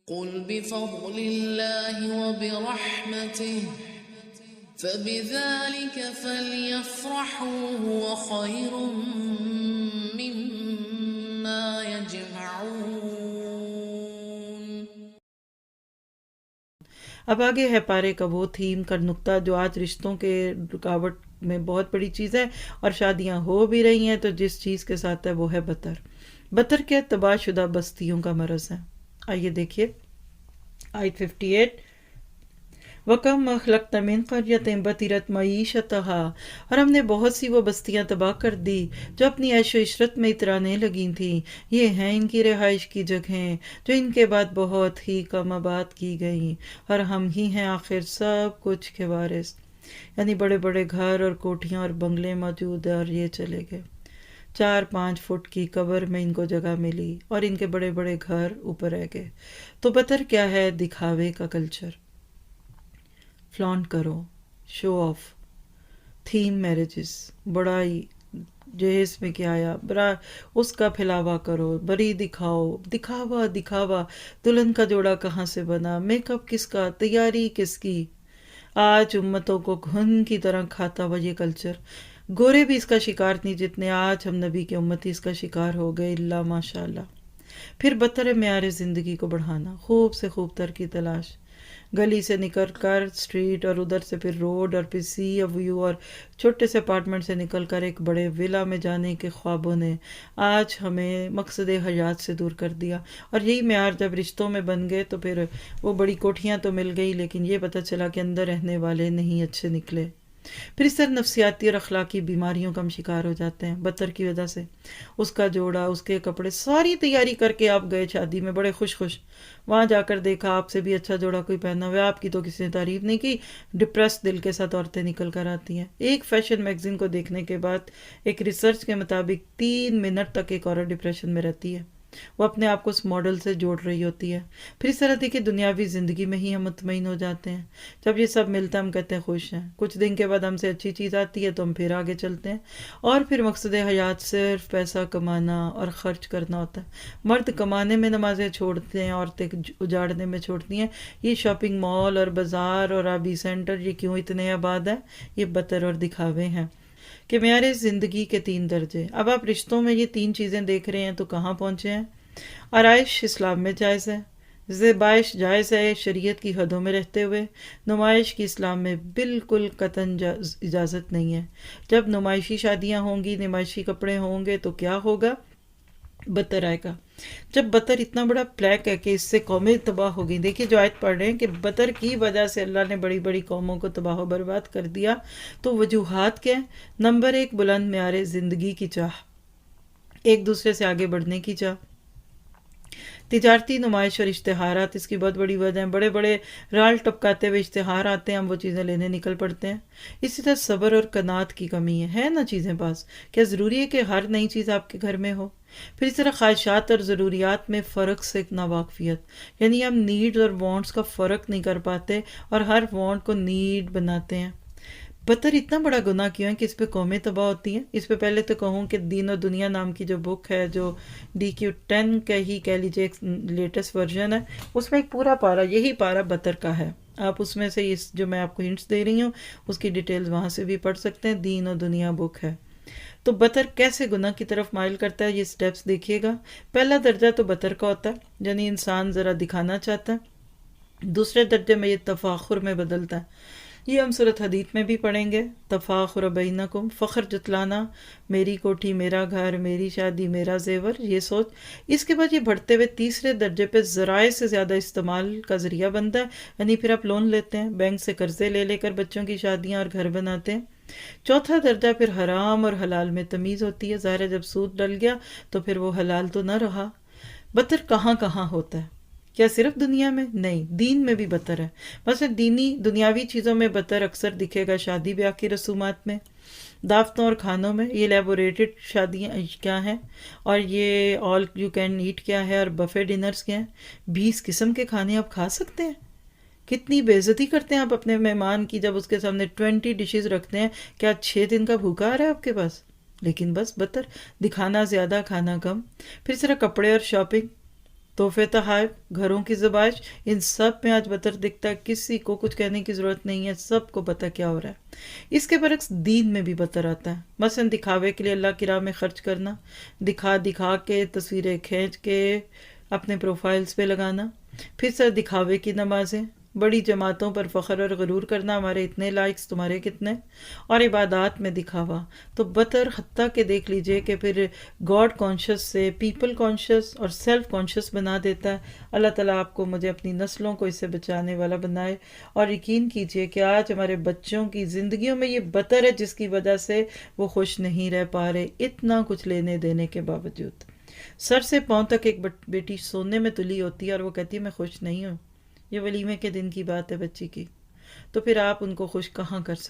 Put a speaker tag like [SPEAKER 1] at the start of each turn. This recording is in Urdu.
[SPEAKER 1] قل بفضل الله وبرحمته فبذلك فليفرحوا هو خير مما يجمعون۔
[SPEAKER 2] اب آگے ہے پارے کا وہ تھیم کا نقطہ جو آج رشتوں کے رکاوٹ میں بہت بڑی چیز ہے، اور شادیاں ہو بھی رہی ہیں تو جس چیز کے ساتھ ہے وہ ہے بطر۔ بطر کیا؟ تباہ شدہ بستیوں کا مرض ہے۔ آئیے دیکھیے آیت 58، وَكَمْ أَهْلَكْنَا مِنْ قَرْيَةٍ بَطِرَتْ مَعِيشَتَهَا، اور ہم نے بہت سی وہ بستیاں تباہ کر دی جو اپنی عیش و عشرت میں اترانے لگی تھیں، یہ ہیں ان کی رہائش کی جگہیں جو ان کے بعد بہت ہی کم آباد کی گئیں، اور ہم ہی ہیں آخر سب کچھ کے وارث۔ یعنی بڑے بڑے گھر اور کوٹھیاں اور بنگلے موجود ہیں، اور یہ چلے گئے۔ 4-5 فٹ کی قبر میں ان کو جگہ ملی اور ان کے بڑے بڑے گھر اوپر رہ گئے۔ تو بطر کیا ہے؟ دکھاوے کا کلچر، فلانٹ کرو، شو آف، تھیم میرجز، بڑائی، جہیز میں کیا آیا برا اس کا پھیلاوا کرو، بری دکھاؤ، دکھاوا دکھاوا، دلہن کا جوڑا کہاں سے بنا، میک اپ کس کا، تیاری کس کی۔ آج امتوں کو گھن کی طرح کھاتا ہوا یہ کلچر، گورے بھی اس کا شکار نہیں جتنے آج ہم نبی کے امتی اس کا شکار ہو گئے، اللہ ماشاء اللہ۔ پھر بدتر معیار زندگی کو بڑھانا، خوب سے خوب تر کی تلاش، گلی سے نکل کر اسٹریٹ، اور ادھر سے پھر روڈ، اور پھر سی ویو، اور چھوٹے سے اپارٹمنٹ سے نکل کر ایک بڑے ویلا میں جانے کے خوابوں نے آج ہمیں مقصد حیات سے دور کر دیا۔ اور یہی معیار جب رشتوں میں بن گئے تو پھر وہ بڑی کوٹھیاں تو مل گئی، لیکن یہ پتہ چلا کہ اندر رہنے والے نہیں اچھے نکلے۔ پھر اس طرح نفسیاتی اور اخلاقی بیماریوں کا ہم شکار ہو جاتے ہیں بطر کی وجہ سے۔ اس کا جوڑا، اس کے کپڑے، ساری تیاری کر کے آپ گئے شادی میں بڑے خوش خوش، وہاں جا کر دیکھا آپ سے بھی اچھا جوڑا کوئی پہنا ہوا ہے، آپ کی تو کسی نے تعریف نہیں کی، ڈپریس دل کے ساتھ عورتیں نکل کر آتی ہیں۔ ایک فیشن میگزین کو دیکھنے کے بعد ایک ریسرچ کے مطابق 3 منٹ تک ایک عورت ڈپریشن میں رہتی ہے، وہ اپنے آپ کو اس ماڈل سے جوڑ رہی ہوتی ہے۔ پھر اس طرح دیکھیں دنیاوی زندگی میں ہی ہم مطمئن ہو جاتے ہیں، جب یہ سب ملتا ہے ہم کہتے ہیں خوش ہیں، کچھ دن کے بعد ہم سے اچھی چیز آتی ہے تو ہم پھر آگے چلتے ہیں، اور پھر مقصد حیات صرف پیسہ کمانا اور خرچ کرنا ہوتا ہے۔ مرد کمانے میں نمازیں چھوڑتے ہیں، عورتیں اجاڑنے میں چھوڑتی ہیں۔ یہ شاپنگ مال اور بازار اور آبی سینٹر یہ کیوں اتنے آباد ہیں؟ یہ بطر اور دکھاوے ہیں کہ معیار زندگی کے 3 درجے۔ اب آپ رشتوں میں یہ 3 چیزیں دیکھ رہے ہیں تو کہاں پہنچے ہیں؟ آرائش اسلام میں جائز ہے، زیبائش جائز ہے شریعت کی حدوں میں رہتے ہوئے، نمائش کی اسلام میں بالکل قطعاً اجازت نہیں ہے۔ جب نمائشی شادیاں ہوں گی، نمائشی کپڑے ہوں گے تو کیا ہوگا؟ بطر آئے گا۔ جب بطر اتنا بڑا پلیک ہے کہ اس سے قومیں تباہ ہو گئی، دیکھیے جو آیت پڑھ رہے ہیں کہ بطر کی وجہ سے اللہ نے بڑی بڑی قوموں کو تباہ و برباد کر دیا، تو وجوہات کیا ہیں؟ نمبر 1، بلند معیار زندگی کی چاہ، ایک دوسرے سے آگے بڑھنے کی چاہ، تجارتی نمائش اور اشتہارات اس کی بہت بڑی وجہ ہیں۔ بڑے بڑے رال ٹپکاتے ہوئے اشتہار آتے ہیں، ہم وہ چیزیں لینے نکل پڑتے ہیں۔ اسی طرح صبر اور قناعت کی کمی ہے نا چیزیں پاس، کیا ضروری ہے کہ ہر نئی چیز آپ کے گھر میں ہو؟ پھر اس طرح خواہشات اور ضروریات میں فرق سے ناواقفیت، یعنی ہم نیڈز اور وانٹس کا فرق نہیں کر پاتے اور ہر وانٹ کو نیڈ بناتے ہیں۔ بطر اتنا بڑا گناہ کیوں ہے کہ اس پہ قومیں تباہ ہوتی ہیں؟ اس پہ پہلے تو کہوں کہ دین و دنیا نام کی جو بک ہے، جو DQ10 کا ہی کہہ لیجیے ایک لیٹسٹ ورژن ہے، اس میں ایک پورا پارہ، یہی پارہ بطر کا ہے۔ آپ اس میں سے اس جو میں آپ کو ہنٹس دے رہی ہوں اس کی ڈیٹیلز وہاں سے بھی پڑھ سکتے ہیں، دین و دنیا بک ہے۔ تو بطر کیسے گناہ کی طرف مائل کرتا ہے، یہ سٹیپس دیکھیے گا۔ پہلا درجہ تو بطر کا ہوتا ہے، یعنی انسان ذرا دکھانا چاہتا ہے۔ دوسرے درجے میں یہ تفاخر میں بدلتا ہے، یہ ہم سورۃ حدید میں بھی پڑھیں گے، تفاخر بینکم، فخر جتلانا، میری کوٹھی، میرا گھر، میری شادی، میرا زیور، یہ سوچ۔ اس کے بعد یہ بڑھتے ہوئے تیسرے درجے پہ ذرائع سے زیادہ استعمال کا ذریعہ بنتا ہے، یعنی پھر آپ لون لیتے ہیں، بینک سے قرضے لے لے کر بچوں کی شادیاں اور گھر بناتے ہیں۔ چوتھا درجہ پھر حرام اور حلال میں تمیز ہوتی ہے، ظاہر ہے جب سود ڈل گیا تو پھر وہ حلال تو نہ رہا۔ بطر کہاں کہاں ہوتا ہے؟ کیا صرف دنیا میں؟ نہیں، دین میں بھی بطر ہے۔ مثلا دنیاوی چیزوں میں بطر اکثر دکھے گا، شادی بیاہ کی رسومات میں، دعوتوں اور کھانوں میں، یہ لیبوریٹڈ شادیاں کیا ہیں، اور یہ آل یو کین ایٹ کیا ہے، اور بفے ڈنرز کیا ہیں۔ 20 قسم کے کھانے آپ کھا سکتے ہیں؟ کتنی بے عزتی کرتے ہیں آپ اپنے مہمان کی جب اس کے سامنے 20 ڈشز رکھتے ہیں، کیا 6 دن کا بھوکا آ رہا ہے آپ کے پاس؟ لیکن بس بطر، دکھانا زیادہ کھانا کم۔ پھر اس طرح کپڑے اور شاپنگ، تحفے تحائف، گھروں کی زبائش، ان سب میں آج بطر دکھتا ہے. کسی کو کچھ کہنے کی ضرورت نہیں ہے، سب کو پتہ کیا ہو رہا ہے. اس کے برعکس دین میں بھی بطر آتا ہے. مثلا دکھاوے کے لیے اللہ کی راہ میں خرچ کرنا، دکھا کے تصویریں کھینچ کے اپنے پروفائلز پہ لگانا، پھر سر دکھاوے کی نمازیں، بڑی جماعتوں پر فخر اور غرور کرنا، ہمارے اتنے لائکس تمہارے کتنے، اور عبادات میں دکھاوا. تو بطر حتیٰ کہ دیکھ لیجئے کہ پھر گاڈ کانشس سے پیپل کانشس اور سیلف کانشس بنا دیتا ہے. اللہ تعالیٰ آپ کو مجھے اپنی نسلوں کو اس سے بچانے والا بنائے. اور یقین کیجئے کہ آج ہمارے بچوں کی زندگیوں میں یہ بطر ہے جس کی وجہ سے وہ خوش نہیں رہ پا رہے، اتنا کچھ لینے دینے کے باوجود. سر سے پاؤں تک ایک بیٹی سونے میں تلی ہوتی ہے اور وہ کہتی ہے میں خوش نہیں ہوں. یہ ولیمے کے دن کی بات ہے بچی کی، تو پھر آپ ان کو خوش کہاں کر سکتے